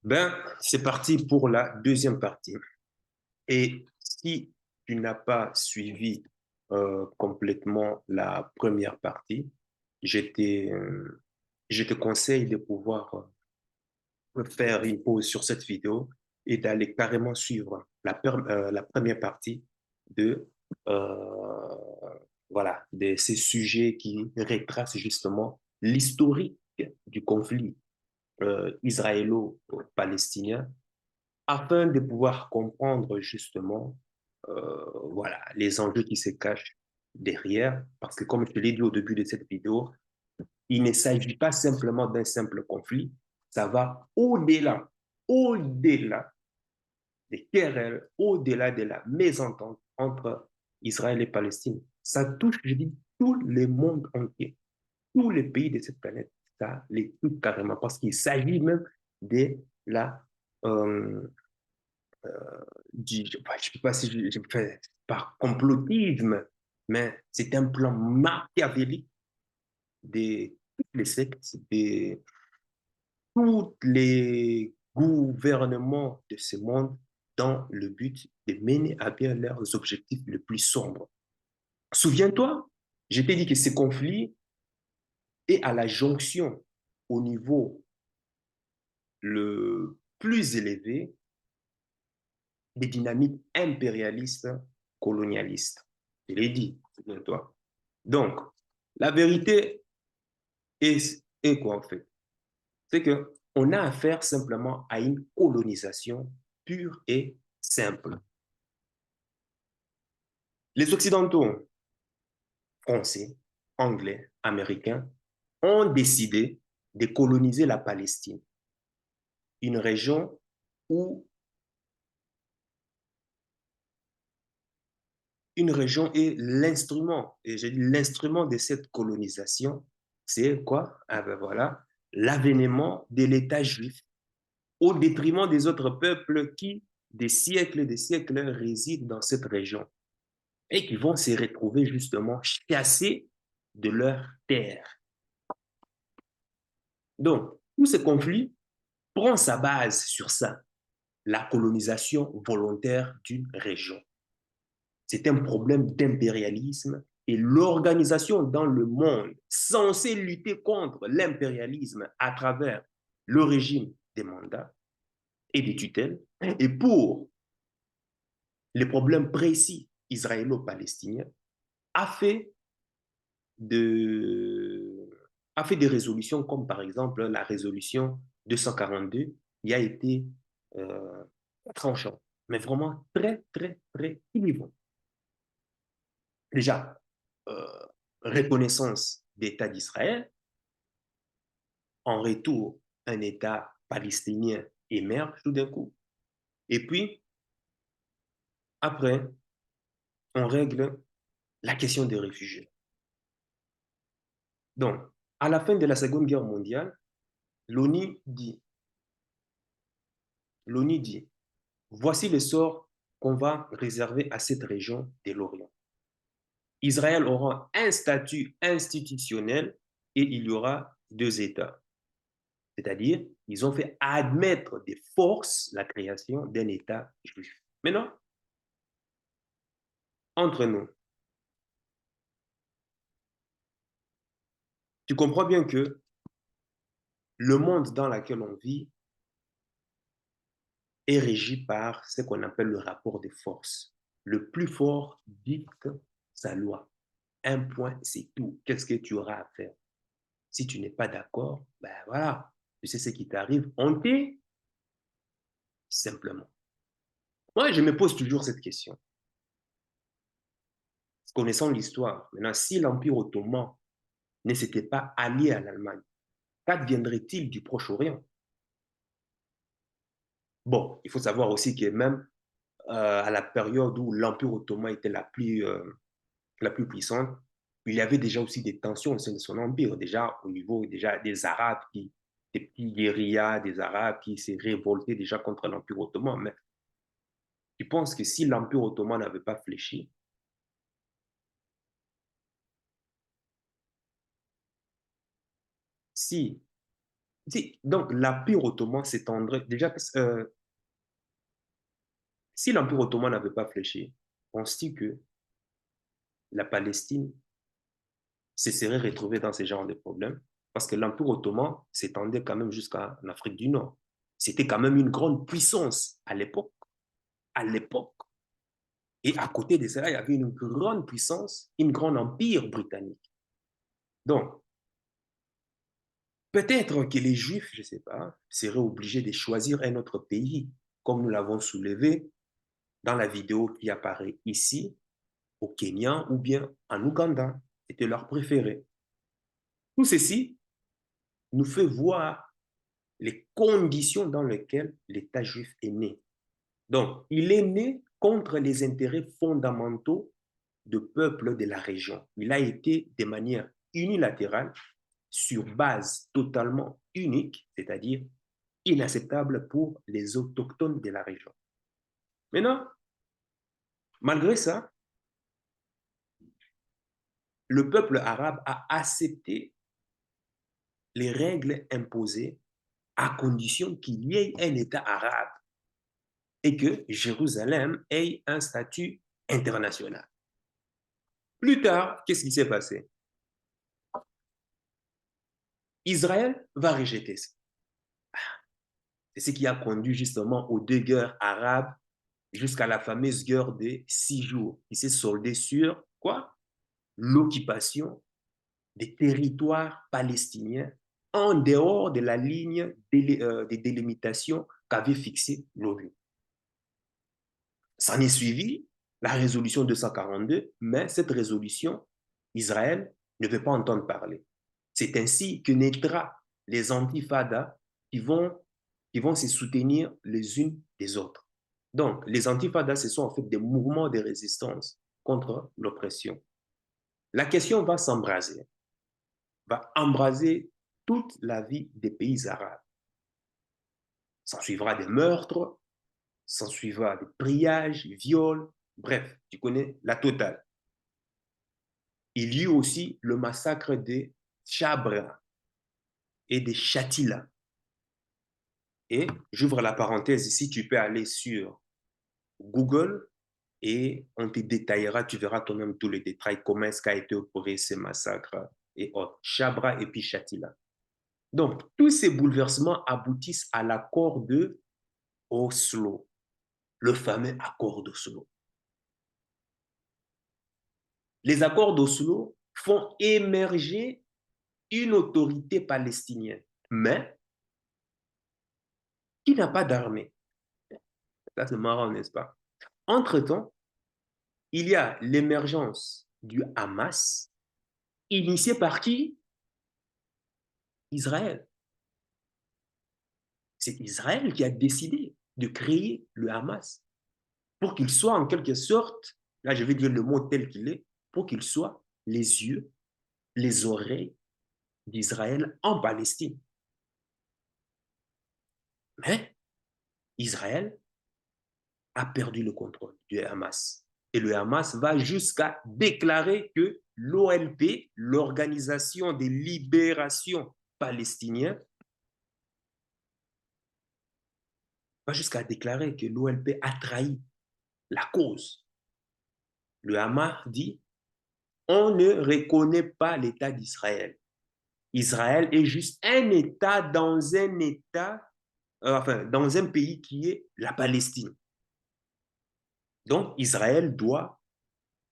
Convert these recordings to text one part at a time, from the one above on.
Ben, c'est parti pour la deuxième partie. Et si tu n'as pas suivi complètement la première partie, je te, euh, je te conseille de pouvoir faire une pause sur cette vidéo et d'aller carrément suivre la première partie de, euh, voilà, de ces sujets qui retracent justement l'historique du conflit israélo-palestinien afin de pouvoir comprendre justement voilà, les enjeux qui se cachent derrière. Parce que comme je te l'ai dit au début de cette vidéo, il ne s'agit pas simplement d'un simple conflit, ça va au-delà des querelles, au-delà de la mésentente entre Israël et Palestine. Ça touche, je dis, tout le monde entier, tous les pays de cette planète. Ça les touche carrément parce qu'il s'agit même de la euh, je ne sais pas si je fais par complotisme, mais c'est un plan machiavélique de toutes les sectes, de tous les gouvernements de ce monde dans le but de mener à bien leurs objectifs les plus sombres. Souviens-toi, je t'ai dit que ce conflit est à la jonction au niveau le plus élevé des dynamiques impérialistes colonialistes. Je l'ai dit, souviens-toi. Donc, la vérité est quoi en fait? C'est qu'on a affaire simplement à une colonisation pure et simple. Les Occidentaux, français, anglais, américains, ont décidé de coloniser la Palestine, une région où une région est l'instrument, et j'ai dit l'instrument de cette colonisation, c'est quoi? Ah ben voilà, l'avènement de l'État juif au détriment des autres peuples qui, des siècles, résident dans cette région et qui vont se retrouver justement chassés de leur terre. Donc, tout ce conflit prend sa base sur ça, la colonisation volontaire d'une région. C'est un problème d'impérialisme et l'organisation dans le monde censée lutter contre l'impérialisme à travers le régime des mandats et des tutelles. Et pour les problèmes précis israélo-palestiniens, a fait, de, a fait des résolutions comme par exemple la résolution 242 qui a été euh, tranchant, mais vraiment très, très, très clivant. Déjà, euh, reconnaissance d'État d'Israël, en retour, un État palestinien émerge tout d'un coup. Et puis, après, on règle la question des réfugiés. Donc, à la fin de la Seconde Guerre mondiale, l'ONU dit, l'ONU dit, voici le sort qu'on va réserver à cette région de l'Orient. Israël aura un statut institutionnel et il y aura deux États. C'est-à-dire, ils ont fait admettre de force la création d'un État juif. Maintenant, entre nous, tu comprends bien que le monde dans lequel on vit est régi par ce qu'on appelle le rapport de force. Le plus fort dicte sa loi. Un point, c'est tout. Qu'est-ce que tu auras à faire? Si tu n'es pas d'accord, ben voilà, tu sais ce qui t'arrive, on t'est simplement. Moi, je me pose toujours cette question. Connaissant l'histoire, maintenant, si l'Empire ottoman ne s'était pas allié à l'Allemagne, qu'adviendrait-il du Proche-Orient? Bon, il faut savoir aussi que même à la période où l'Empire ottoman était la plus puissante, il y avait déjà aussi des tensions au sein de son empire, déjà au niveau déjà des Arabes, des petits guérillas des Arabes qui s'est révoltés déjà contre l'Empire ottoman. Mais je pense que si l'Empire ottoman n'avait pas fléchi, si Donc, l'Empire ottoman s'étendrait. Déjà, si l'Empire ottoman n'avait pas fléchi, on se dit que la Palestine se serait retrouvée dans ce genre de problèmes parce que l'Empire ottoman s'étendait quand même jusqu'en Afrique du Nord. C'était quand même une grande puissance à l'époque. À l'époque. Et à côté de cela, il y avait une grande puissance, une grande empire britannique. Donc, peut-être que les Juifs, je ne sais pas, seraient obligés de choisir un autre pays, comme nous l'avons soulevé dans la vidéo qui apparaît ici, au Kenya ou bien en Ouganda. C'était leur préféré. Tout ceci nous fait voir les conditions dans lesquelles l'État juif est né. Donc, il est né contre les intérêts fondamentaux de peuples de la région. Il a été de manière unilatérale, sur base totalement unique, c'est-à-dire inacceptable pour les autochtones de la région. Maintenant, malgré ça, le peuple arabe a accepté les règles imposées à condition qu'il y ait un État arabe et que Jérusalem ait un statut international. Plus tard, qu'est-ce qui s'est passé? Israël va rejeter ça. C'est ce qui a conduit justement aux deux guerres arabes jusqu'à la fameuse guerre des 6 jours qui s'est soldée sur quoi? L'occupation des territoires palestiniens en dehors de la ligne de délimitation qu'avait fixée l'ONU. Ça en est suivi la résolution 242, mais cette résolution, Israël ne veut pas entendre parler. C'est ainsi que naîtra les antifadas qui vont, qui vont se soutenir les unes des autres. Donc, les antifadas, ce sont en fait des mouvements de résistance contre l'oppression. La question va embraser toute la vie des pays arabes. S'en suivra des meurtres, s'en suivra des pillages, viols, bref, tu connais la totale. Il y eut aussi le massacre de Chabra et de Shatila. Et j'ouvre la parenthèse ici, tu peux aller sur Google et on te détaillera, tu verras toi-même tous les détails, comment est-ce qu'a été opéré ce massacre et autres. Chabra et puis Shatila. Donc, tous ces bouleversements aboutissent à l'accord de Oslo, le fameux accord d'Oslo. Les accords d'Oslo font émerger une autorité palestinienne, mais qui n'a pas d'armée. Ça, c'est marrant, n'est-ce pas? Entre-temps, il y a l'émergence du Hamas, initié par qui? Israël. C'est Israël qui a décidé de créer le Hamas pour qu'il soit en quelque sorte, là je vais dire le mot tel qu'il est, pour qu'il soit les yeux, les oreilles d'Israël en Palestine. Mais Israël a perdu le contrôle du Hamas. Et le Hamas va jusqu'à déclarer que l'OLP, l'Organisation de libération palestinienne, va jusqu'à déclarer que l'OLP a trahi la cause. Le Hamas dit, on ne reconnaît pas l'État d'Israël. Israël est juste un État dans un État, enfin, dans un pays qui est la Palestine. Donc, Israël doit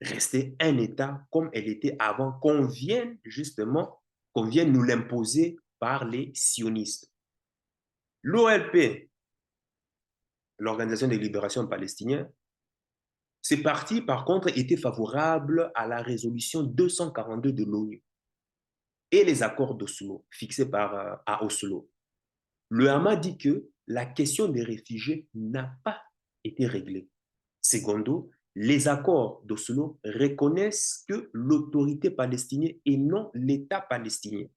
rester un État comme elle était avant, qu'on vienne justement, qu'on vienne nous l'imposer par les sionistes. L'OLP, l'Organisation de libération palestinienne, ces partis, par contre, étaient favorables à la résolution 242 de l'ONU et les accords d'Oslo, fixés à Oslo. Le Hamas dit que la question des réfugiés n'a pas été réglée. Secondo, les accords d'Oslo reconnaissent que l'autorité palestinienne et non l'État palestinien.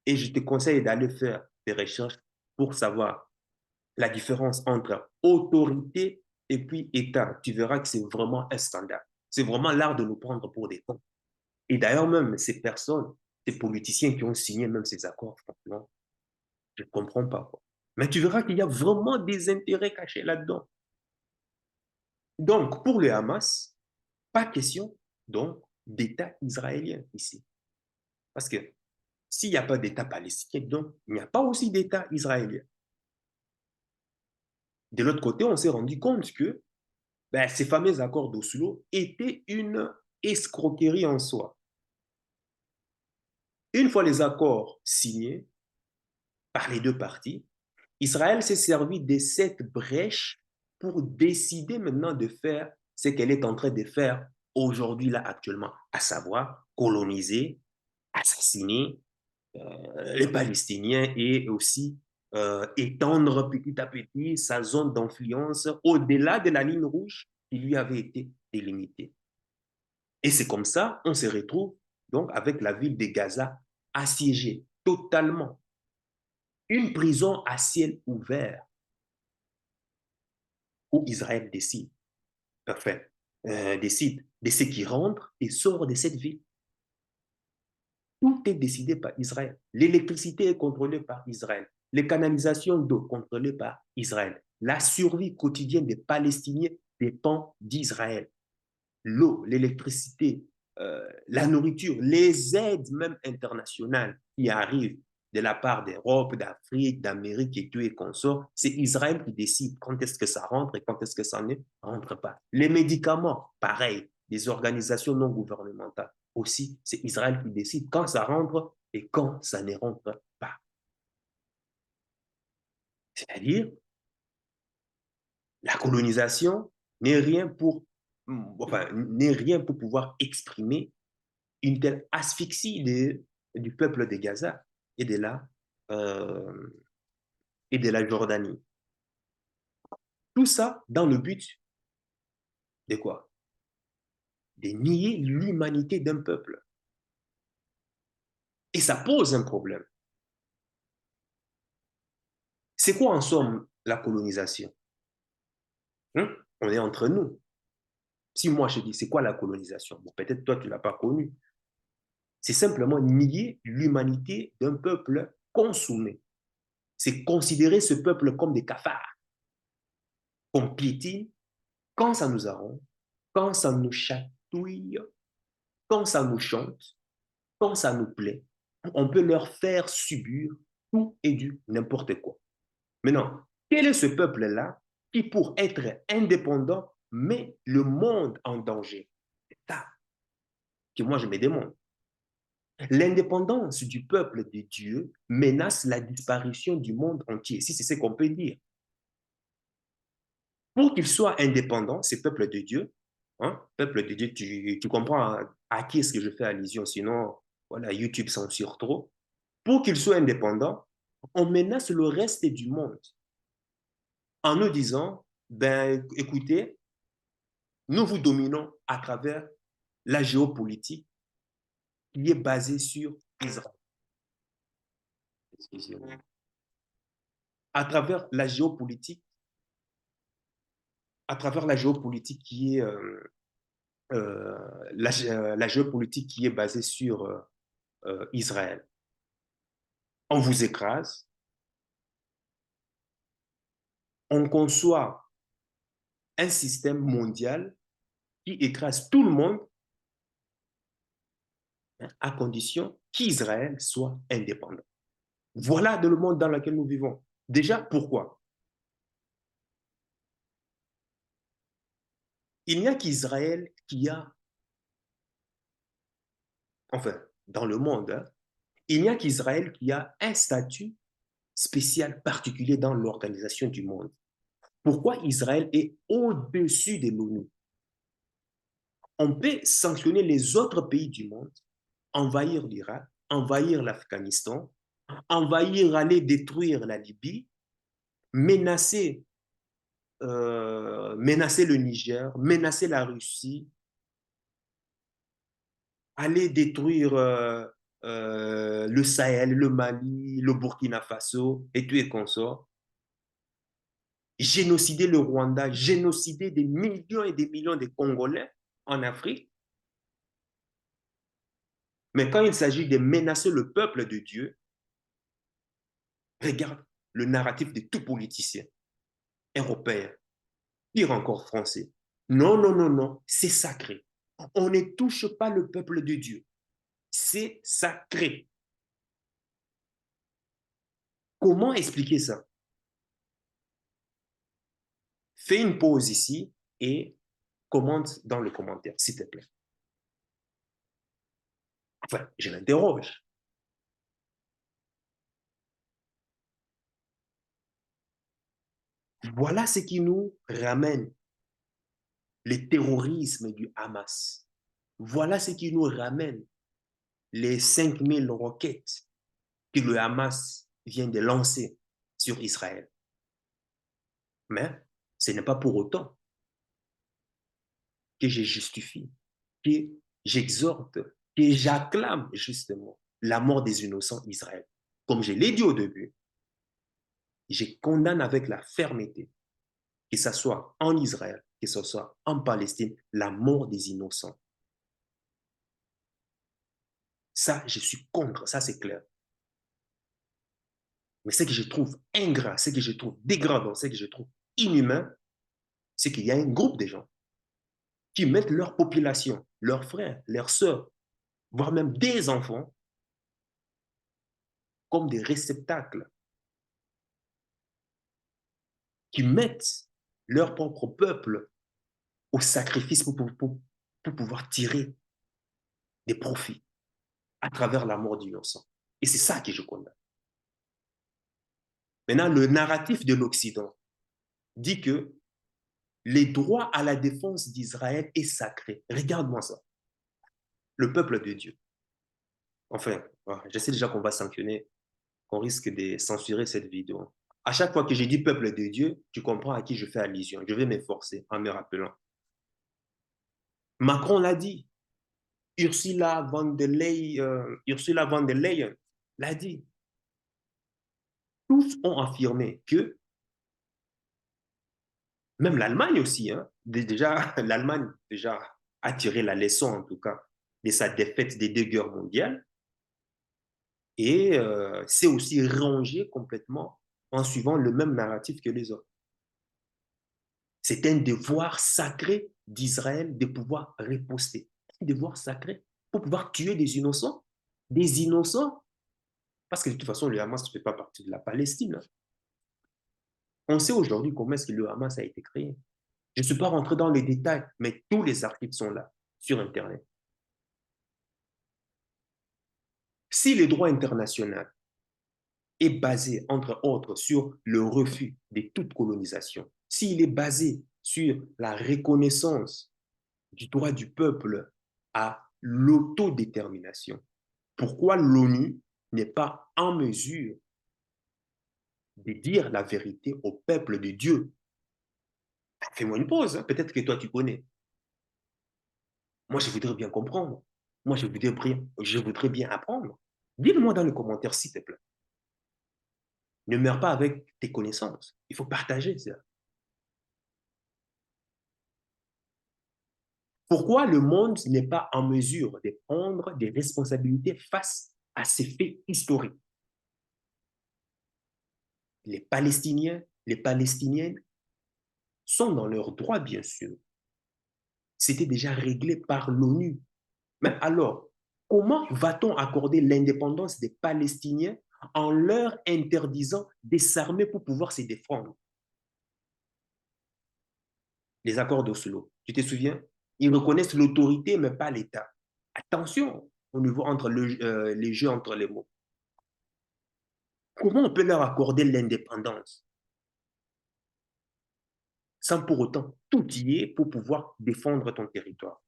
Et je te conseille d'aller faire des recherches pour savoir la différence entre autorité et puis État. Tu verras que c'est vraiment un scandale. C'est vraiment l'art de nous prendre pour des cons. Et d'ailleurs, même ces personnes, ces politiciens qui ont signé même ces accords, franchement, Je ne comprends pas, quoi. Mais tu verras qu'il y a vraiment des intérêts cachés là-dedans. Donc, pour le Hamas, pas question donc d'État israélien ici. Parce que s'il n'y a pas d'État palestinien, donc il n'y a pas aussi d'État israélien. De l'autre côté, on s'est rendu compte que ben, ces fameux accords d'Oslo étaient une escroquerie en soi. Une fois les accords signés par les deux parties, Israël s'est servi de cette brèche pour décider maintenant de faire ce qu'elle est en train de faire aujourd'hui, là, actuellement, à savoir coloniser, assassiner les Palestiniens et aussi étendre petit à petit sa zone d'influence au-delà de la ligne rouge qui lui avait été délimitée. Et c'est comme ça, on se retrouve donc avec la ville de Gaza assiégée totalement. Une prison à ciel ouvert où Israël décide, enfin, décide de ce qui rentre et sort de cette ville. Tout est décidé par Israël. L'électricité est contrôlée par Israël. Les canalisations d'eau contrôlées par Israël. La survie quotidienne des Palestiniens dépend d'Israël. L'eau, l'électricité, la nourriture, les aides même internationales qui arrivent de la part d'Europe, d'Afrique, d'Amérique et tout et consorts, c'est Israël qui décide quand est-ce que ça rentre et quand est-ce que ça ne rentre pas. Les médicaments, pareil, les organisations non gouvernementales aussi, c'est Israël qui décide quand ça rentre et quand ça ne rentre pas. C'est-à-dire, la colonisation n'est rien pour, enfin, n'est rien pour pouvoir exprimer une telle asphyxie du peuple de Gaza et de euh, et de la Jordanie. Tout ça dans le but de quoi? De nier l'humanité d'un peuple. Et ça pose un problème. C'est quoi en somme la colonisation? Hein? On est entre nous. Si moi je dis c'est quoi la colonisation? Bon, peut-être toi tu ne l'as pas connu. C'est simplement nier l'humanité d'un peuple consommé. C'est considérer ce peuple comme des cafards, qu'on piétine quand ça nous arrange, quand ça nous chatouille, quand ça nous chante, quand ça nous plaît. On peut leur faire subir tout et du n'importe quoi. Maintenant, quel est ce peuple-là qui, pour être indépendant, met le monde en danger? C'est ça que moi je me demande. L'indépendance du peuple de Dieu menace la disparition du monde entier, si c'est ce qu'on peut dire. Pour qu'il soit indépendant, ces peuples de Dieu, hein, peuple de Dieu, tu comprends à qui est-ce que je fais allusion, sinon, voilà, YouTube censure trop. Pour qu'il soit indépendant, on menace le reste du monde en nous disant, ben, écoutez, nous vous dominons à travers la géopolitique qui est basée sur Israël. Excusez-moi. À travers la géopolitique, à travers la géopolitique qui est la géopolitique qui est basée sur Israël. On vous écrase, on conçoit un système mondial qui écrase tout le monde, hein, à condition qu'Israël soit indépendant. Voilà le monde dans lequel nous vivons. Déjà, pourquoi? Il n'y a qu'Israël qui a, enfin, dans le monde, hein, il n'y a qu'Israël qui a un statut spécial particulier dans l'organisation du monde. Pourquoi Israël est au-dessus de l'ONU? On peut sanctionner les autres pays du monde, envahir l'Irak, envahir l'Afghanistan, envahir, aller détruire la Libye, menacer, menacer le Niger, menacer la Russie, aller détruire le Sahel, le Mali, le Burkina Faso et tout et consorts, génocider le Rwanda, génocider des millions et des millions de Congolais en Afrique. Mais quand il s'agit de menacer le peuple de Dieu, Regarde le narratif de tout politicien européen, pire encore français. Non, non, non, non, c'est sacré. On ne touche pas le peuple de Dieu. C'est sacré. Comment expliquer ça? Fais une pause ici et commente dans le commentaire, s'il te plaît. Enfin, je m'interroge. Voilà ce qui nous ramène le terrorisme du Hamas. Voilà ce qui nous ramène les 5000 roquettes que le Hamas vient de lancer sur Israël. Mais ce n'est pas pour autant que je justifie, que j'exhorte, que j'acclame justement la mort des innocents d'Israël. Comme je l'ai dit au début, je condamne avec la fermeté, que ce soit en Israël, que ce soit en Palestine, la mort des innocents. Ça, je suis contre, ça c'est clair. Mais ce que je trouve ingrat, ce que je trouve dégradant, ce que je trouve inhumain, c'est qu'il y a un groupe de gens qui mettent leur population, leurs frères, leurs sœurs, voire même des enfants, comme des réceptacles, qui mettent leur propre peuple au sacrifice pour pouvoir tirer des profits à travers la mort d'innocents. Et c'est ça que je condamne. Maintenant, le narratif de l'Occident dit que les droits à la défense d'Israël est sacré. Regarde-moi ça. Le peuple de Dieu. Enfin, je sais déjà qu'on va sanctionner, qu'on risque de censurer cette vidéo. À chaque fois que j'ai dit peuple de Dieu, tu comprends à qui je fais allusion. Je vais m'efforcer en me rappelant. Macron l'a dit. Ursula von der Leyen l'a dit. Tous ont affirmé que, même l'Allemagne aussi, hein, déjà, l'Allemagne déjà a tiré la leçon, en tout cas, de sa défaite des 2 guerres mondiales et s'est aussi rangé complètement en suivant le même narratif que les autres. C'est un devoir sacré d'Israël de pouvoir riposter. Un devoir sacré pour pouvoir tuer des innocents. Des innocents, parce que de toute façon, le Hamas ne fait pas partie de la Palestine. On sait aujourd'hui comment est-ce que le Hamas a été créé. Je ne suis pas rentré dans les détails, mais tous les articles sont là, sur Internet. Si le droit international est basé, entre autres, sur le refus de toute colonisation, s'il est basé sur la reconnaissance du droit du peuple à l'autodétermination, pourquoi l'ONU n'est pas en mesure de dire la vérité au peuple de Dieu? Fais-moi une pause, hein. Peut-être que toi tu connais. Moi, je voudrais bien comprendre. Moi, je voudrais bien apprendre. Dis-le-moi dans les commentaires, s'il te plaît. Ne meurs pas avec tes connaissances. Il faut partager ça. Pourquoi le monde n'est pas en mesure de prendre des responsabilités face à ces faits historiques? Les Palestiniens, les Palestiniennes sont dans leurs droits, bien sûr. C'était déjà réglé par l'ONU. Mais alors, comment va-t-on accorder l'indépendance des Palestiniens en leur interdisant de s'armer pour pouvoir se défendre? Les accords d'Oslo, tu te souviens? Ils reconnaissent l'autorité, mais pas l'État. Attention au niveau entre les jeux entre les mots. Comment on peut leur accorder l'indépendance sans pour autant tout y est pour pouvoir défendre ton territoire?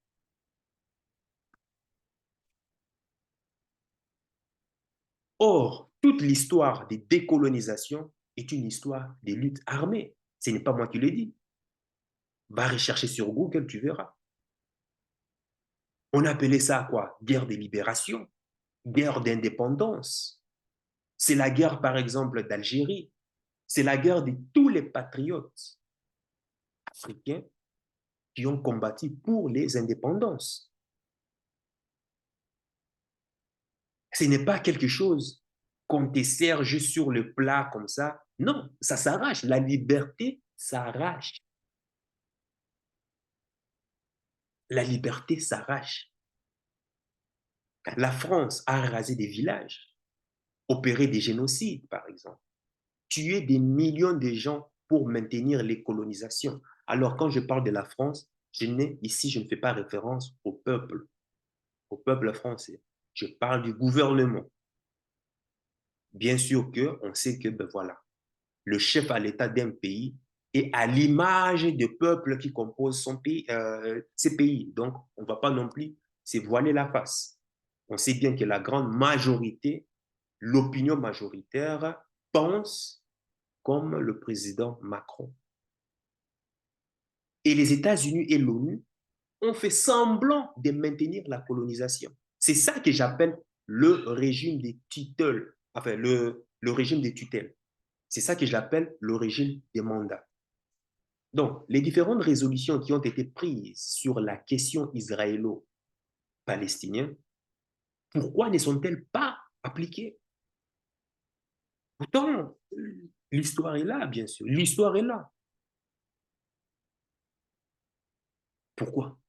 Or, toute l'histoire des décolonisations est une histoire des luttes armées. Ce n'est pas moi qui le dis. Va rechercher sur Google, tu verras. On appelait ça quoi? Guerre de libération, guerre d'indépendance. C'est la guerre, par exemple, d'Algérie. C'est la guerre de tous les patriotes africains qui ont combattu pour les indépendances. Ce n'est pas quelque chose qu'on te sert juste sur le plat comme ça. Non, ça s'arrache. La liberté s'arrache. La liberté s'arrache. La France a rasé des villages, opéré des génocides, par exemple, tué des millions de gens pour maintenir les colonisations. Alors, quand je parle de la France, ici, je ne fais pas référence au peuple français. Je parle du gouvernement. Bien sûr qu'on sait que, ben voilà, le chef à l'État d'un pays est à l'image des peuples qui composent son pays, ces pays. Donc, on ne va pas non plus se voiler la face. On sait bien que la grande majorité, l'opinion majoritaire, pense comme le président Macron. Et les États-Unis et l'ONU ont fait semblant de maintenir la colonisation. C'est ça que j'appelle le régime des tutelles, enfin le régime des tutelles. C'est ça que j'appelle le régime des mandats. Donc, les différentes résolutions qui ont été prises sur la question israélo-palestinienne, pourquoi ne sont-elles pas appliquées? Pourtant, l'histoire est là, bien sûr. L'histoire est là. Pourquoi?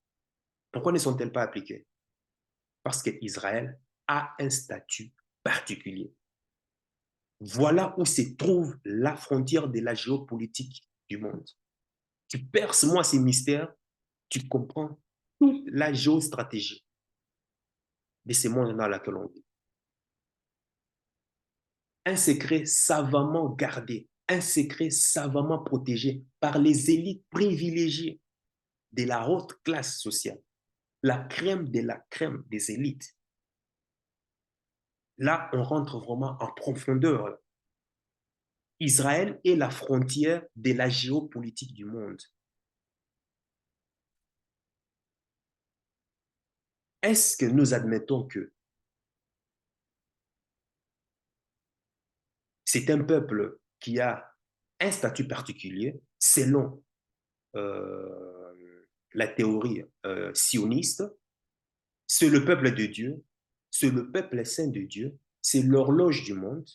Pourquoi ne sont-elles pas appliquées? Parce qu'Israël a un statut particulier. Voilà où se trouve la frontière de la géopolitique du monde. Tu perces moi ces mystères, tu comprends toute la géostratégie de ce monde dans lequel on vit. Un secret savamment gardé, un secret savamment protégé par les élites privilégiées de la haute classe sociale, la crème de la crème des élites. Là, on rentre vraiment en profondeur. Israël est la frontière de la géopolitique du monde. Est-ce que nous admettons que c'est un peuple qui a un statut particulier selon la théorie sioniste, c'est le peuple de Dieu, c'est le peuple saint de Dieu, c'est l'horloge du monde,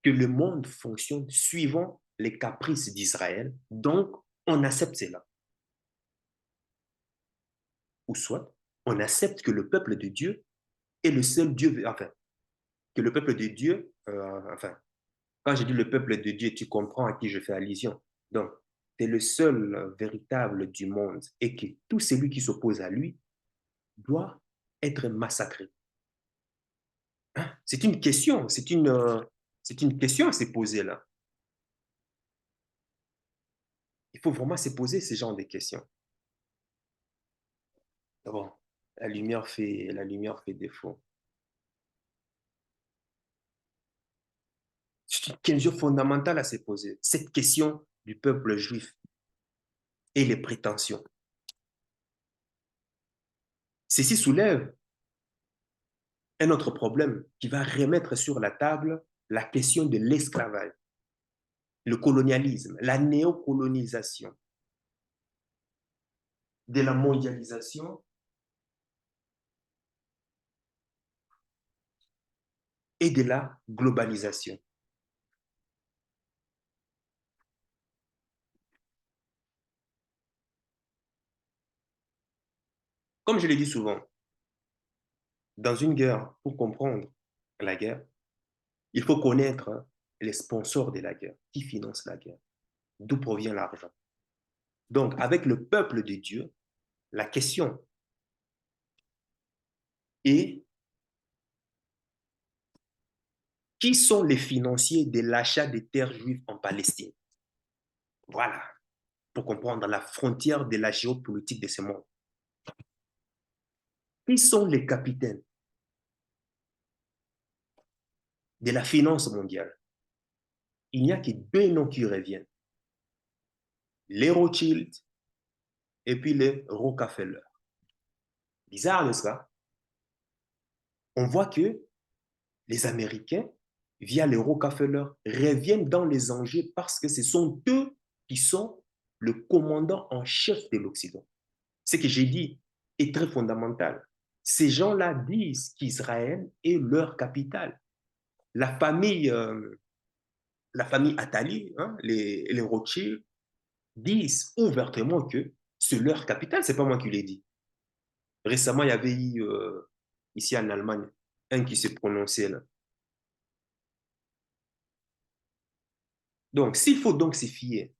que le monde fonctionne suivant les caprices d'Israël, donc on accepte cela. Ou soit, on accepte que le peuple de Dieu est le seul Dieu, enfin, que le peuple de Dieu, enfin, quand je dis le peuple de Dieu, tu comprends à qui je fais allusion. Donc, c'est le seul véritable du monde et que tout celui qui s'oppose à lui doit être massacré. Hein? C'est une question, c'est une question à se poser là. Il faut vraiment se poser ce genre de questions. Bon, la lumière fait défaut. C'est une question fondamentale à se poser. Cette question du peuple juif et les prétentions. Ceci soulève un autre problème qui va remettre sur la table la question de l'esclavage, le colonialisme, la néocolonisation, de la mondialisation et de la globalisation. Comme je le dis souvent, dans une guerre, pour comprendre la guerre, il faut connaître les sponsors de la guerre, qui financent la guerre, d'où provient l'argent. Donc, avec le peuple de Dieu, la question est qui sont les financiers de l'achat des terres juives en Palestine? Voilà, pour comprendre la frontière de la géopolitique de ce monde. Qui sont les capitaines de la finance mondiale? Il n'y a que deux noms qui reviennent, les Rothschild et puis les Rockefeller. Bizarre, n'est-ce pas? On voit que les Américains, via les Rockefeller, reviennent dans les enjeux parce que ce sont eux qui sont le commandant en chef de l'Occident. Ce que j'ai dit est très fondamental. Ces gens-là disent qu'Israël est leur capitale. la famille Attali, hein, les Rothschild, disent ouvertement que c'est leur capital, c'est pas moi qui l'ai dit. Récemment, il y avait eu, ici en Allemagne, un qui s'est prononcé là. Donc, s'il faut donc se fier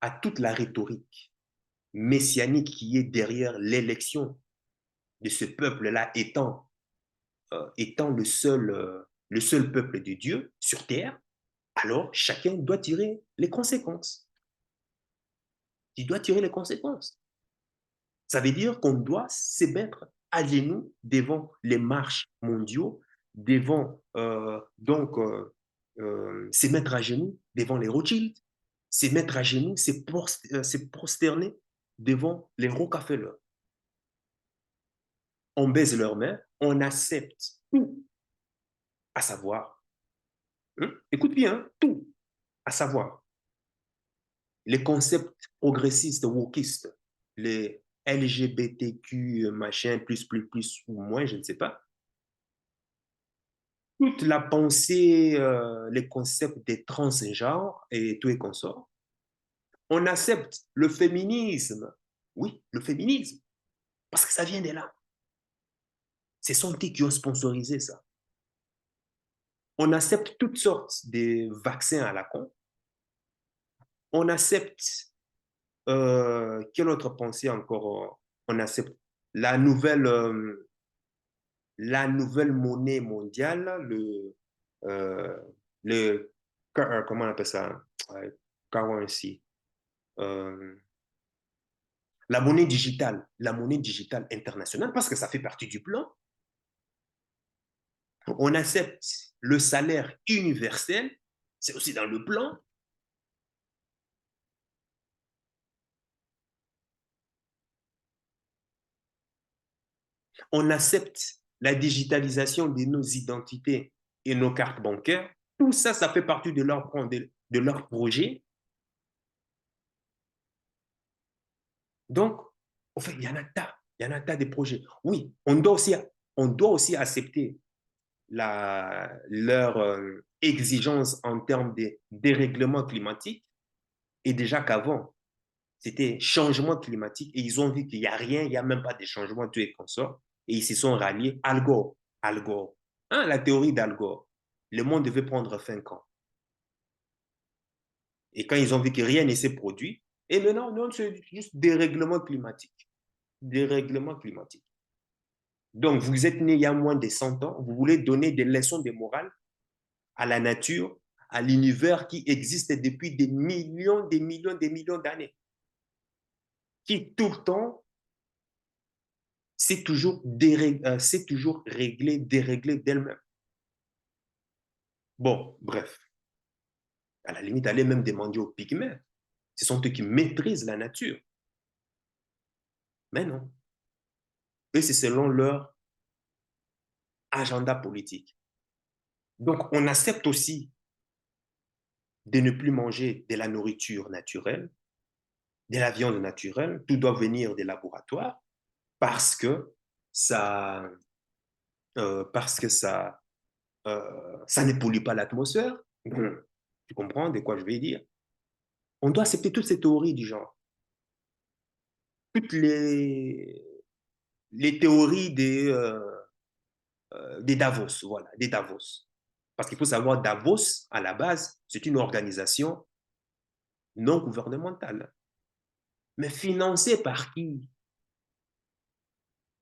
à toute la rhétorique messianique qui est derrière l'élection de ce peuple-là étant le seul peuple de Dieu sur terre, alors chacun doit tirer les conséquences. Il doit tirer les conséquences. Ça veut dire qu'on doit se mettre à genoux devant les marches mondiaux, devant se mettre à genoux devant les Rothschild, se mettre à genoux, se prosterner devant les Rockefeller. On baise leurs mains, on accepte tout, à savoir, hein, écoute bien, hein, tout, à savoir, les concepts progressistes, wokistes, les LGBTQ, machin, plus, ou moins, je ne sais pas, toute la pensée, les concepts des transgenres et tout et consort. On accepte le féminisme. Oui, le féminisme. Parce que ça vient de là. Ce sont eux qui ont sponsorisé ça. On accepte toutes sortes de vaccins à la con. On accepte, quelle autre pensée encore on accepte? La nouvelle, la nouvelle monnaie mondiale, euh, le comment on appelle ça? Currency. Euh, la monnaie digitale internationale, parce que ça fait partie du plan. On accepte le salaire universel, c'est aussi dans le plan. On accepte la digitalisation de nos identités et nos cartes bancaires. Tout ça, ça fait partie de leur projet. Donc, en fait, il y en a tas. Il y en a tas de projets. Oui, on doit aussi accepter leur exigence en termes de dérèglement climatique. Et déjà qu'avant, c'était changement climatique et ils ont vu qu'il n'y a rien, il n'y a même pas de changement, tout est consort. Et ils se sont ralliés. Al Gore, Al Gore. Hein, la théorie d'Al Gore. Le monde devait prendre fin quand? Et quand ils ont vu que rien ne s'est produit, et maintenant, non, c'est juste dérèglement climatique. Dérèglement climatique. Donc, vous êtes né il y a moins de 100 ans, vous voulez donner des leçons de morale à la nature, à l'univers qui existe depuis des millions, des millions, des millions d'années, qui tout le temps, c'est toujours réglé, déréglé d'elle-même. Bon, bref, à la limite, allez même demander aux pygmées. Ce sont eux qui maîtrisent la nature. Mais non. Eux, c'est selon leur agenda politique. Donc, on accepte aussi de ne plus manger de la nourriture naturelle, de la viande naturelle. Tout doit venir des laboratoires parce que ça, parce que ça ne pollue pas l'atmosphère. Tu comprends de quoi je vais dire? On doit accepter toutes ces théories du genre. Toutes les théories des Davos, voilà, des Davos. Parce qu'il faut savoir, Davos, à la base, c'est une organisation non gouvernementale. Mais financée par qui?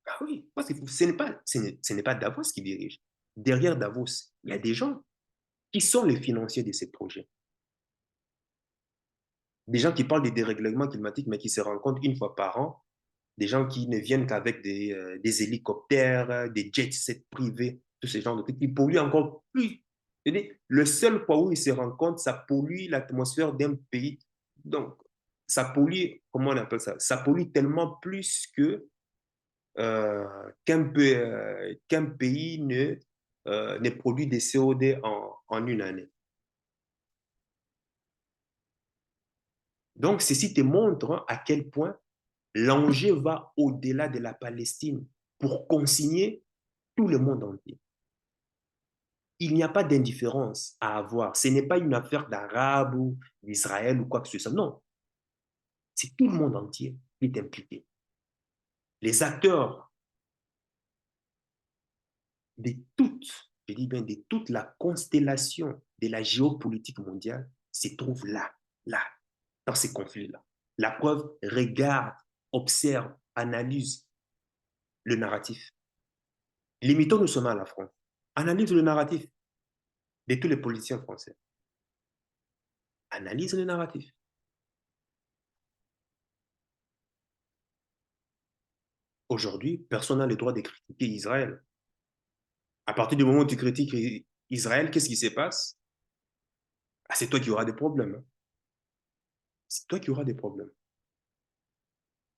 Ah oui, parce que ce n'est pas Davos qui dirige. Derrière Davos, il y a des gens qui sont les financiers de ces projets. Des gens qui parlent des dérèglements climatiques, mais qui se rencontrent une fois par an. Des gens qui ne viennent qu'avec des hélicoptères, des jet-sets privés, tous ces genres de trucs qui polluent encore plus. C'est-à-dire, le seul fois où ils se rencontrent, ça pollue l'atmosphère d'un pays. Donc, ça pollue, comment on appelle ça? Ça pollue tellement plus que qu'un pays ne produit des CO2 en une année. Donc, ceci te montre à quel point l'enjeu va au-delà de la Palestine pour consigner tout le monde entier. il n'y a pas d'indifférence à avoir. Ce n'est pas une affaire d'Arabe ou d'Israël ou quoi que ce soit. Non, c'est tout le monde entier qui est impliqué. Les acteurs de toute, je dis bien de toute la constellation de la géopolitique mondiale se trouvent là, là, dans ces conflits-là. La preuve, regarde, observe, analyse le narratif. Limitons-nous seulement à la France. Analyse le narratif de tous les politiciens français. Analyse le narratif. Aujourd'hui, personne n'a le droit de critiquer Israël. À partir du moment où tu critiques Israël, qu'est-ce qui se passe? Ah, c'est toi qui auras des problèmes. Hein. C'est toi qui auras des problèmes.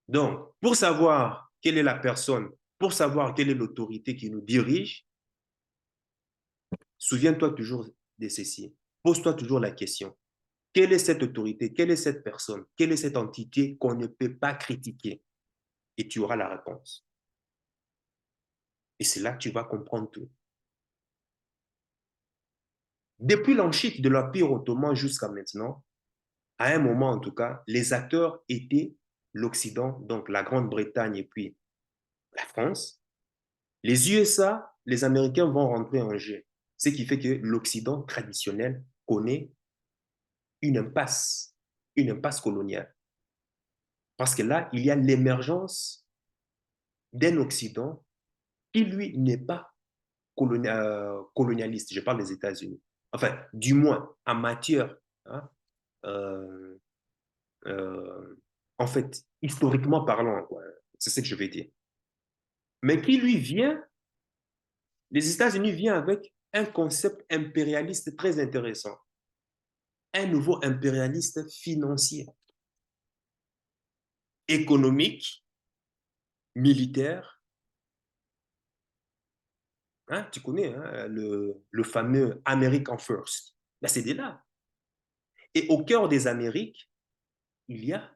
Donc, pour savoir quelle est la personne, pour savoir quelle est l'autorité qui nous dirige, souviens-toi toujours de ceci. Pose-toi toujours la question. Quelle est cette autorité? Quelle est cette personne? Quelle est cette entité qu'on ne peut pas critiquer? Et tu auras la réponse. Et c'est là que tu vas comprendre tout. Depuis l'enchite de l'Empire ottoman jusqu'à maintenant, à un moment en tout cas, les acteurs étaient l'Occident, donc la Grande-Bretagne et puis la France. Les USA, les Américains vont rentrer en jeu, ce qui fait que l'Occident traditionnel connaît une impasse coloniale. Parce que là, il y a l'émergence d'un Occident qui, lui, n'est pas colonialiste. Je parle des États-Unis. Enfin, du moins, en matière, hein, euh, euh, en fait, historiquement parlant, c'est ce que je vais dire. Mais qui, lui, vient, les États-Unis viennent avec un concept impérialiste très intéressant. Un nouveau impérialiste financier, économique, militaire. Hein, tu connais hein, le fameux American First. Ben, c'est de là. Et au cœur des Amériques, il y a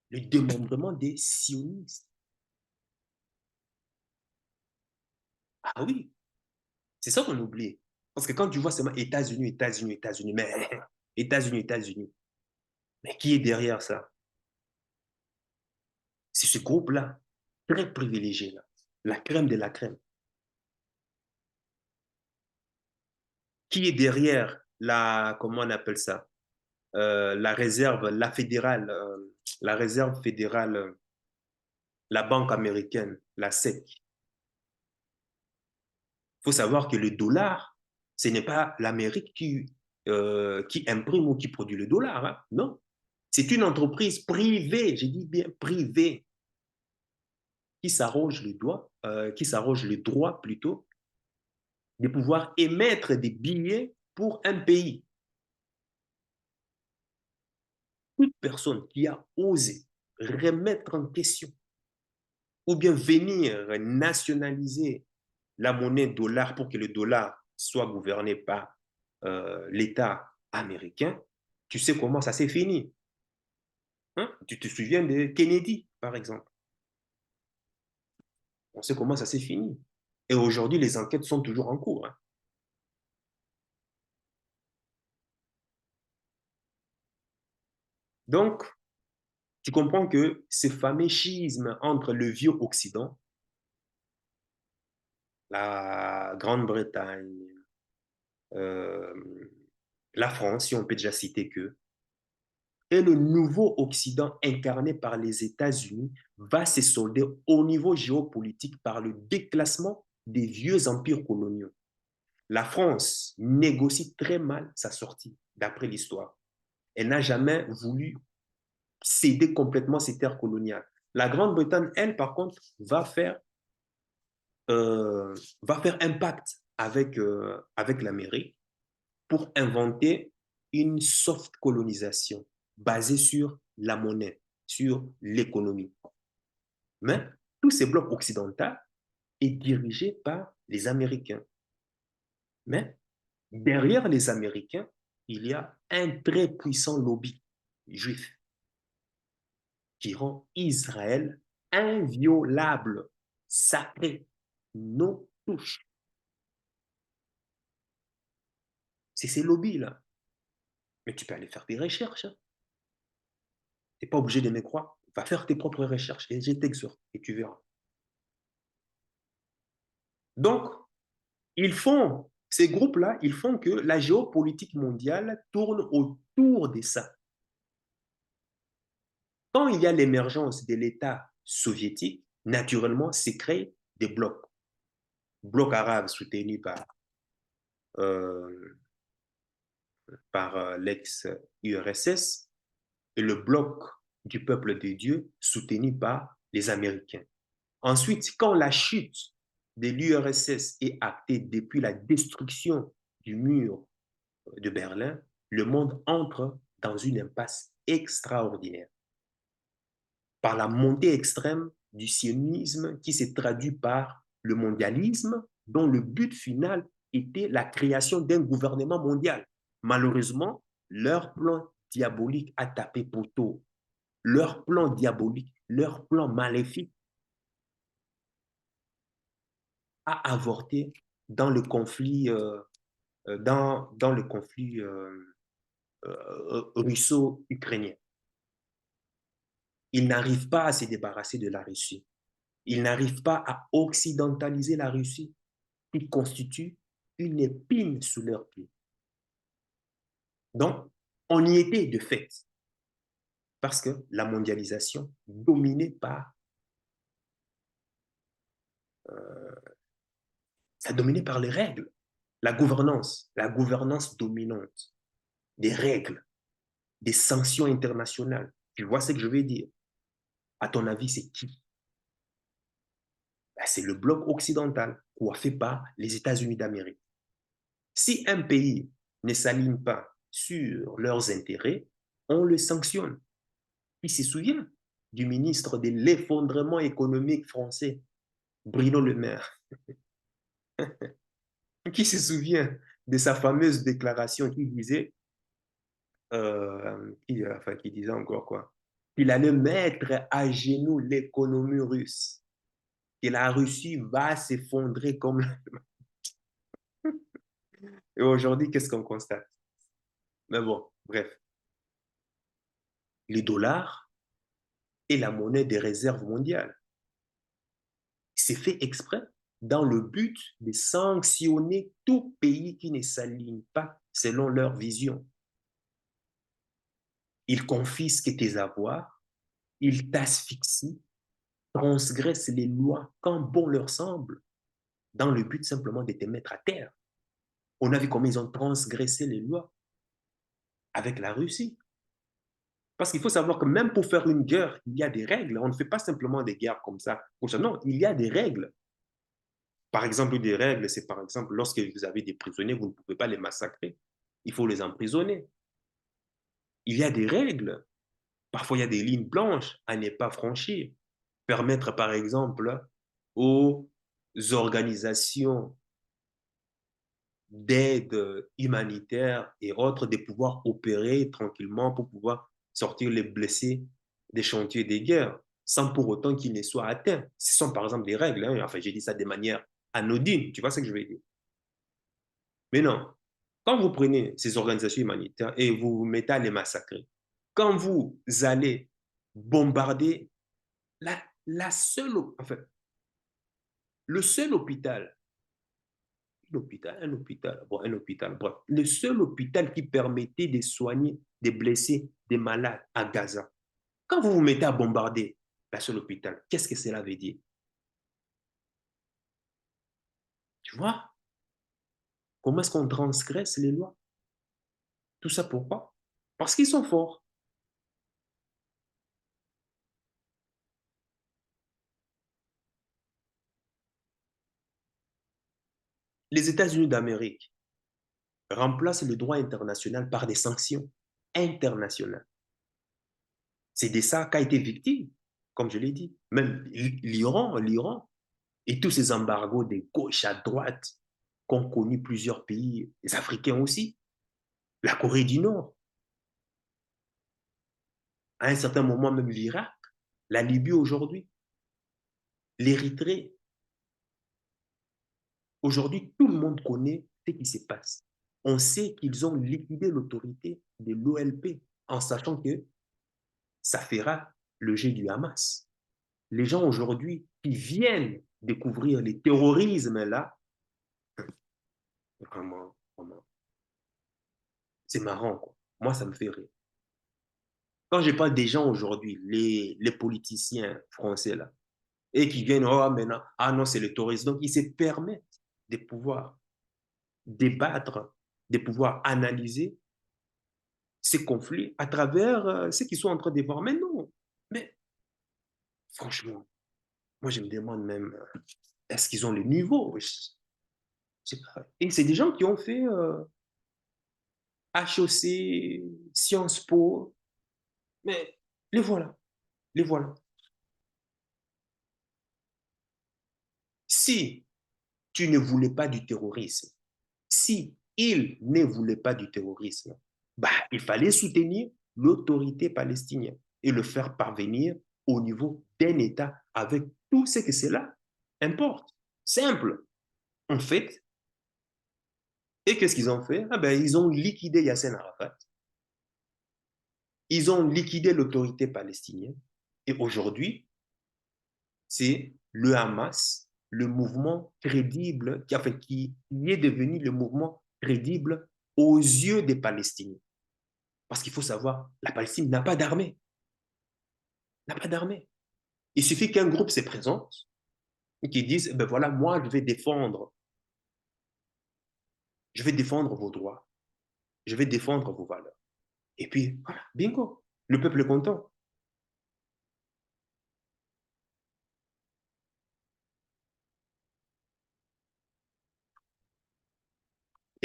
le démembrement des sionistes. Ah oui, c'est ça qu'on oublie. Parce que quand tu vois seulement États-Unis, États-Unis, États-Unis, mais États-Unis, États-Unis, mais qui est derrière ça? C'est ce groupe-là, très privilégié, là. La crème de la crème. Qui est derrière la, comment on appelle ça? La réserve, la réserve fédérale, la banque américaine, la SEC. Il faut savoir que le dollar, ce n'est pas l'Amérique qui imprime ou qui produit le dollar. Hein. Non. C'est une entreprise privée, je dis bien privée, qui s'arroge qui s'arroge le droit plutôt de pouvoir émettre des billets pour un pays. Toute personne qui a osé remettre en question ou bien venir nationaliser la monnaie dollar pour que le dollar soit gouverné par l'État américain, tu sais comment ça s'est fini. Hein? Tu te souviens de Kennedy, par exemple. On sait comment ça s'est fini. Et aujourd'hui, les enquêtes sont toujours en cours. Hein. Donc, tu comprends que ce fameux schisme entre le vieux Occident, la Grande-Bretagne, euh, la France, si on peut déjà citer que, et le nouveau Occident incarné par les États-Unis va se solder au niveau géopolitique par le déclassement des vieux empires coloniaux. La France négocie très mal sa sortie, d'après l'histoire. Elle n'a jamais voulu céder complètement ses terres coloniales. La Grande-Bretagne, elle, par contre, va faire un pacte avec l'Amérique pour inventer une soft colonisation basée sur la monnaie, sur l'économie. Mais tout ce bloc occidental est dirigé par les Américains. Mais derrière les Américains, il y a un très puissant lobby juif qui rend Israël inviolable, sacré, non touche. C'est ces lobbies-là. Mais tu peux aller faire tes recherches. Hein. Tu n'es pas obligé de me croire. Va faire tes propres recherches et je t'exhorte et tu verras. Donc, ces groupes-là, ils font que la géopolitique mondiale tourne autour de ça. Quand il y a l'émergence de l'État soviétique, naturellement, c'est créé des blocs. Bloc arabe soutenu euh, par l'ex-URSS et le bloc du peuple de Dieu soutenu par les Américains. Ensuite, quand la chute de l'URSS est actée depuis la destruction du mur de Berlin, le monde entre dans une impasse extraordinaire par la montée extrême du sionisme qui s'est traduit par le mondialisme dont le but final était la création d'un gouvernement mondial. Malheureusement, leur plan diabolique a tapé poteau. Leur plan diabolique, leur plan maléfique a avorté dans le conflit, dans le conflit russo-ukrainien. Ils n'arrivent pas à se débarrasser de la Russie. Ils n'arrivent pas à occidentaliser la Russie, qui constitue une épine sous leurs pieds. Donc, on y était de fait, parce que la mondialisation dominée par, ça dominait par les règles, la gouvernance dominante, des règles, des sanctions internationales. Tu vois ce que je veux dire? À ton avis, c'est qui? Ben, c'est le bloc occidental, coiffé par les États-Unis d'Amérique. Si un pays ne s'aligne pas sur leurs intérêts, on le sanctionne. Qui se souvient du ministre de l'effondrement économique français, Bruno Le Maire? Qui se souvient de sa fameuse déclaration qui disait, qui disait encore quoi? Qu'il allait mettre à genoux l'économie russe, que la Russie va s'effondrer comme... Et aujourd'hui, qu'est-ce qu'on constate? Mais bon, bref. Le dollar est la monnaie des réserves mondiales. C'est fait exprès dans le but de sanctionner tout pays qui ne s'aligne pas selon leur vision. Ils confisquent tes avoirs, ils t'asphyxient, transgressent les lois quand bon leur semble, dans le but simplement de te mettre à terre. On a vu comment ils ont transgressé les lois avec la Russie. Parce qu'il faut savoir que même pour faire une guerre, il y a des règles. On ne fait pas simplement des guerres comme ça. Non, il y a des règles. Par exemple, des règles, c'est par exemple, lorsque vous avez des prisonniers, vous ne pouvez pas les massacrer. Il faut les emprisonner. Il y a des règles. Parfois, il y a des lignes blanches à ne pas franchir. Permettre, par exemple, aux organisations d'aide humanitaire et autres de pouvoir opérer tranquillement pour pouvoir sortir les blessés des chantiers des guerres sans pour autant qu'ils ne soient atteints. Ce sont par exemple des règles. Hein. Enfin, j'ai dit ça de manière anodine. Tu vois ce que je veux dire? Mais non. Quand vous prenez ces organisations humanitaires et vous vous mettez à les massacrer, quand vous allez bombarder la seule, enfin, le seul hôpital, un hôpital, bref, le seul hôpital qui permettait de soigner des blessés, des malades à Gaza. Quand vous vous mettez à bombarder la seule hôpital, qu'est-ce que cela veut dire? Tu vois? Comment est-ce qu'on transgresse les lois? Tout ça pourquoi? Parce qu'ils sont forts. Les États-Unis d'Amérique remplacent le droit international par des sanctions internationales. C'est de ça qu'a été victime, comme je l'ai dit. Même l'Iran et tous ces embargos de gauche à droite qu'ont connu plusieurs pays africains aussi. La Corée du Nord, à un certain moment même l'Irak, la Libye aujourd'hui, l'Érythrée. Aujourd'hui, tout le monde connaît ce qui se passe. On sait qu'ils ont liquidé l'autorité de l'OLP en sachant que ça fera le jeu du Hamas. Les gens aujourd'hui qui viennent découvrir les terrorismes là, vraiment, vraiment, c'est marrant, quoi. Moi, ça me fait rire. Quand je parle des gens aujourd'hui, les politiciens français là, et qui viennent, oh maintenant, ah non, c'est le terrorisme. Donc, ils se permettent de pouvoir débattre, de pouvoir analyser ces conflits à travers ce qu'ils sont en train de voir. Mais non, mais franchement, moi je me demande même, est-ce qu'ils ont le niveau? Je sais pas. Et c'est des gens qui ont fait HEC, Sciences Po, mais les voilà, les voilà. Si tu ne voulais pas du terrorisme, si il ne voulait pas du terrorisme, bah, il fallait soutenir l'autorité palestinienne et le faire parvenir au niveau d'un État avec tout ce que cela importe. Simple. En fait, et qu'est-ce qu'ils ont fait? Ah ben, ils ont liquidé Yasser Arafat, ils ont liquidé l'autorité palestinienne et aujourd'hui, c'est le Hamas, le mouvement crédible, qui est devenu le mouvement crédible aux yeux des Palestiniens. Parce qu'il faut savoir, la Palestine n'a pas d'armée. N'a pas d'armée. Il suffit qu'un groupe se présente et qu'ils disent, ben voilà, moi, je vais défendre vos droits, je vais défendre vos valeurs. Et puis, voilà, bingo, le peuple est content.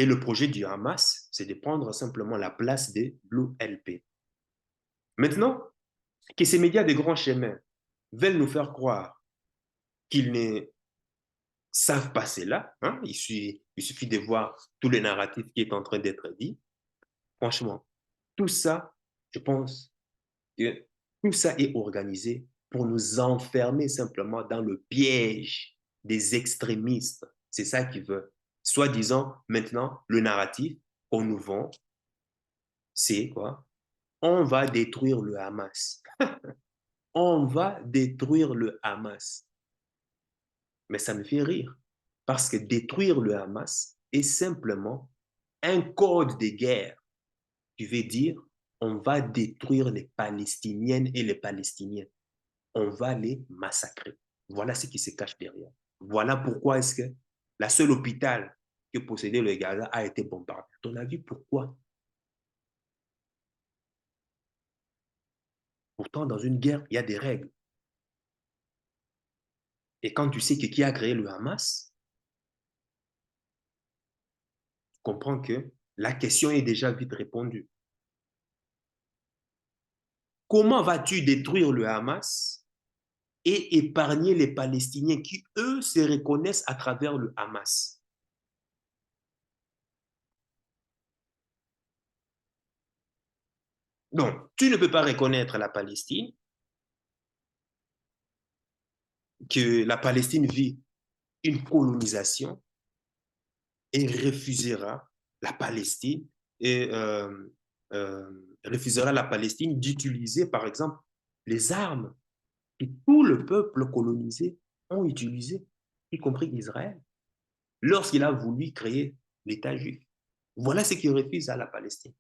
Et le projet du Hamas, c'est de prendre simplement la place des l'OLP. Maintenant, que ces médias de grands chemins veulent nous faire croire qu'ils ne savent pas cela, hein? Il suffit de voir tout le narratif qui est en train d'être dit. Franchement, tout ça, je pense que tout ça est organisé pour nous enfermer simplement dans le piège des extrémistes. C'est ça qu'ils veulent. Soi-disant, maintenant, le narratif qu'on nous vend, c'est quoi? On va détruire le Hamas. On va détruire le Hamas. Mais ça me fait rire. Parce que détruire le Hamas est simplement un code de guerre qui veut dire on va détruire les Palestiniennes et les Palestiniens. On va les massacrer. Voilà ce qui se cache derrière. Voilà pourquoi est-ce que la seule hôpital que possédait le Gaza a été bombardé. À ton avis, pourquoi? Pourtant, dans une guerre, il y a des règles. Et quand tu sais que qui a créé le Hamas, tu comprends que la question est déjà vite répondue. Comment vas-tu détruire le Hamas et épargner les Palestiniens qui, eux, se reconnaissent à travers le Hamas? Donc, tu ne peux pas reconnaître la Palestine, que la Palestine vit une colonisation et refusera la Palestine et refusera la Palestine d'utiliser, par exemple, les armes que tout le peuple colonisé ont utilisées, y compris Israël, lorsqu'il a voulu créer l'État juif. Voilà ce qu'il refuse à la Palestine.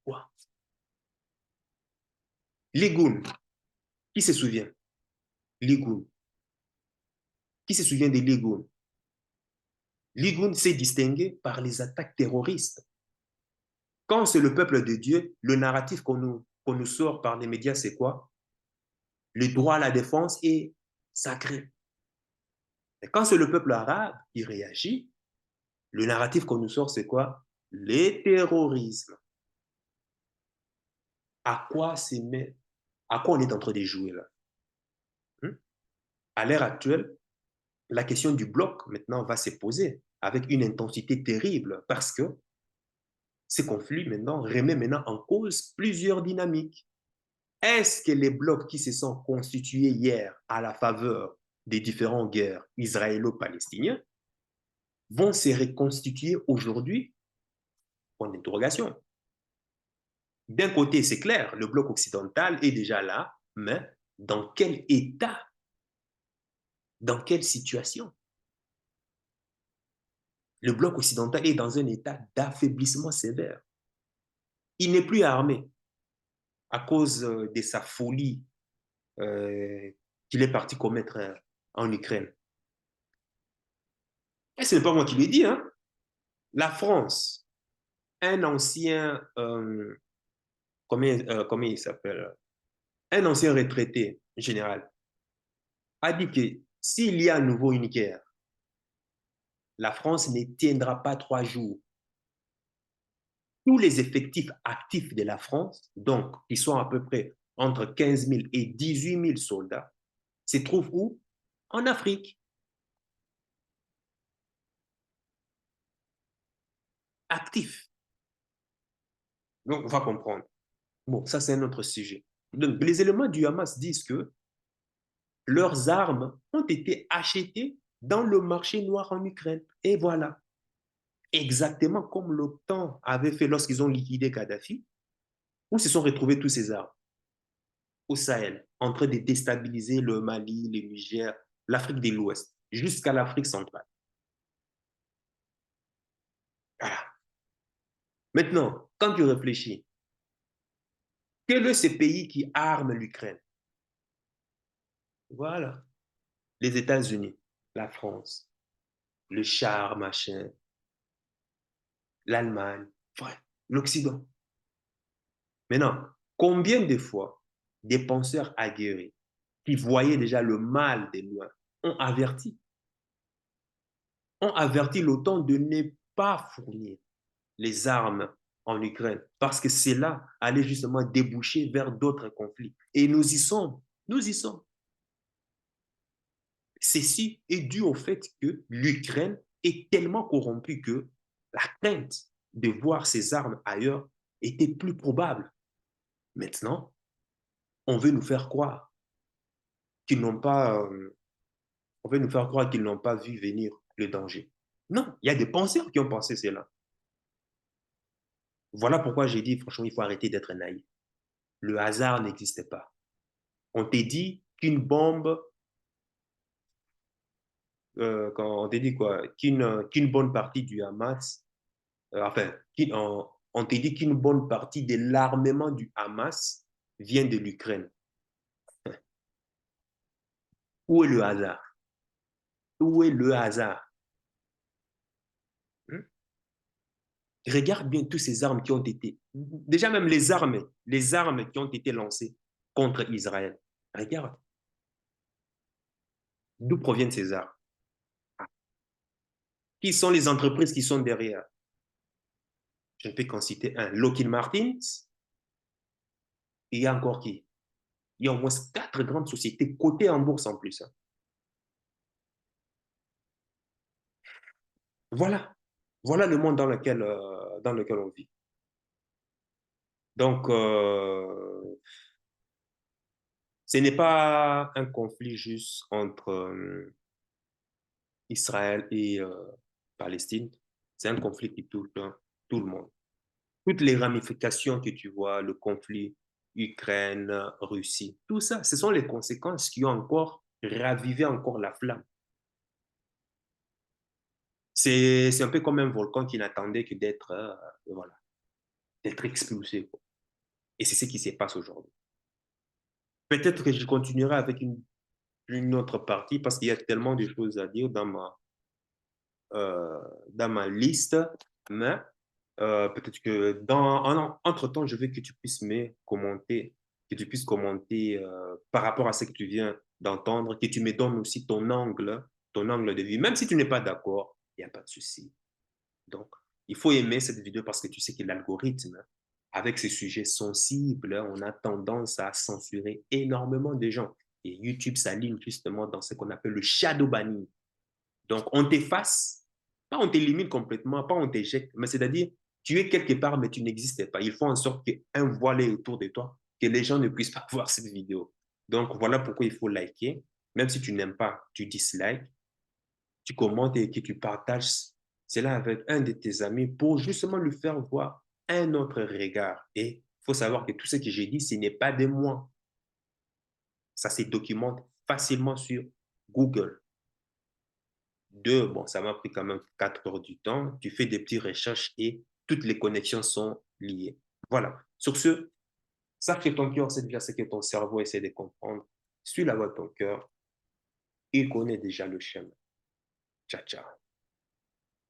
Quoi? Les Gounes, qui se souvient? Les Gounes. Qui se souvient des Ligounes? Ligoun s'est distingué par les attaques terroristes. Quand c'est le peuple de Dieu, le narratif qu'on nous sort par les médias, c'est quoi? Le droit à la défense est sacré. Et quand c'est le peuple arabe qui réagit, le narratif qu'on nous sort, c'est quoi? Les terrorismes. À quoi, à quoi on est en train de jouer là? À l'ère actuelle, la question du bloc maintenant va se poser avec une intensité terrible parce que ces conflits maintenant remet maintenant en cause plusieurs dynamiques. Est-ce que les blocs qui se sont constitués hier à la faveur des différentes guerres israélo-palestiniennes vont se reconstituer aujourd'hui? Point d'interrogation. D'un côté, c'est clair, le bloc occidental est déjà là, mais dans quel état, dans quelle situation? Le bloc occidental est dans un état d'affaiblissement sévère. Il n'est plus armé à cause de sa folie qu'il est parti commettre en Ukraine. Et ce n'est pas moi qui l'ai dit, hein. La France, un ancien, comment il s'appelle? Un ancien retraité général a dit que s'il y a à nouveau une guerre, la France ne tiendra pas 3 jours. Tous les effectifs actifs de la France, donc qui sont à peu près entre 15 000 et 18 000 soldats, se trouvent où? En Afrique. Actifs. Donc, on va comprendre. Bon, ça, c'est un autre sujet. Donc, les éléments du Hamas disent que leurs armes ont été achetées dans le marché noir en Ukraine. Et voilà. Exactement comme l'OTAN avait fait lorsqu'ils ont liquidé Kadhafi, où se sont retrouvés tous ces armes au Sahel, en train de déstabiliser le Mali, le Niger, l'Afrique de l'Ouest, jusqu'à l'Afrique centrale. Voilà. Maintenant, quand tu réfléchis, quel est ce pays qui arme l'Ukraine? Voilà. Les États-Unis, la France, le char, machin, l'Allemagne, ouais, l'Occident. Maintenant, combien de fois des penseurs aguerris qui voyaient déjà le mal de loin ont averti l'OTAN de ne pas fournir les armes en Ukraine parce que cela allait justement déboucher vers d'autres conflits. Et nous y sommes, nous y sommes. Ceci est dû au fait que l'Ukraine est tellement corrompue que la crainte de voir ses armes ailleurs était plus probable. Maintenant, on veut nous faire croire qu'ils n'ont pas, on veut nous faire croire qu'ils n'ont pas vu venir le danger. Non, il y a des penseurs qui ont pensé cela. Voilà pourquoi j'ai dit, franchement, il faut arrêter d'être naïf. Le hasard n'existe pas. On t'a dit qu'une bombe, quand on t'a dit quoi, qu'une bonne partie du Hamas, enfin, on t'a dit qu'une bonne partie de l'armement du Hamas vient de l'Ukraine. Où est le hasard? Où est le hasard? Hmm? Regarde bien toutes ces armes qui ont été, déjà même les armes qui ont été lancées contre Israël. Regarde, d'où proviennent ces armes? Qui sont les entreprises qui sont derrière? Je ne peux qu'en citer un. Lockheed Martin, et il y a encore qui? Il y a au moins 4 grandes sociétés cotées en bourse en plus, hein. Voilà. Voilà le monde dans lequel on vit. Donc, ce n'est pas un conflit juste entre Israël et Palestine. C'est un conflit qui touche tout le monde. Toutes les ramifications que tu vois, le conflit Ukraine, Russie, tout ça, ce sont les conséquences qui ont encore ravivé encore la flamme. C'est un peu comme un volcan qui n'attendait que d'être voilà, d'être expulsé. Et c'est ce qui se passe aujourd'hui. Peut-être que je continuerai avec une autre partie parce qu'il y a tellement de choses à dire euh, dans ma liste, mais peut-être que entre-temps, je veux que tu puisses me commenter, que tu puisses commenter par rapport à ce que tu viens d'entendre, que tu me donnes aussi ton angle de vue. Même si tu n'es pas d'accord, il n'y a pas de souci. Donc, il faut aimer cette vidéo parce que tu sais que l'algorithme, avec ces sujets sensibles, on a tendance à censurer énormément de gens. Et YouTube s'aligne justement dans ce qu'on appelle le shadow banning. Donc, on t'efface, pas on t'élimine complètement, pas on t'éjecte, mais c'est-à-dire, tu es quelque part, mais tu n'existais pas. Il faut en sorte qu'un voile est autour de toi, que les gens ne puissent pas voir cette vidéo. Donc, voilà pourquoi il faut liker. Même si tu n'aimes pas, tu dislikes, tu commentes et que tu partages cela avec un de tes amis pour justement lui faire voir un autre regard. Et il faut savoir que tout ce que j'ai dit, ce n'est pas de moi. Ça se documente facilement sur Google. Deux, bon, ça m'a pris quand même 4 heures du temps. Tu fais des petites recherches et toutes les connexions sont liées. Voilà. Sur ce, sache que ton cœur, c'est déjà ce que ton cerveau essaie de comprendre. Suis la voie de ton cœur. Il connaît déjà le chemin. Ciao, ciao.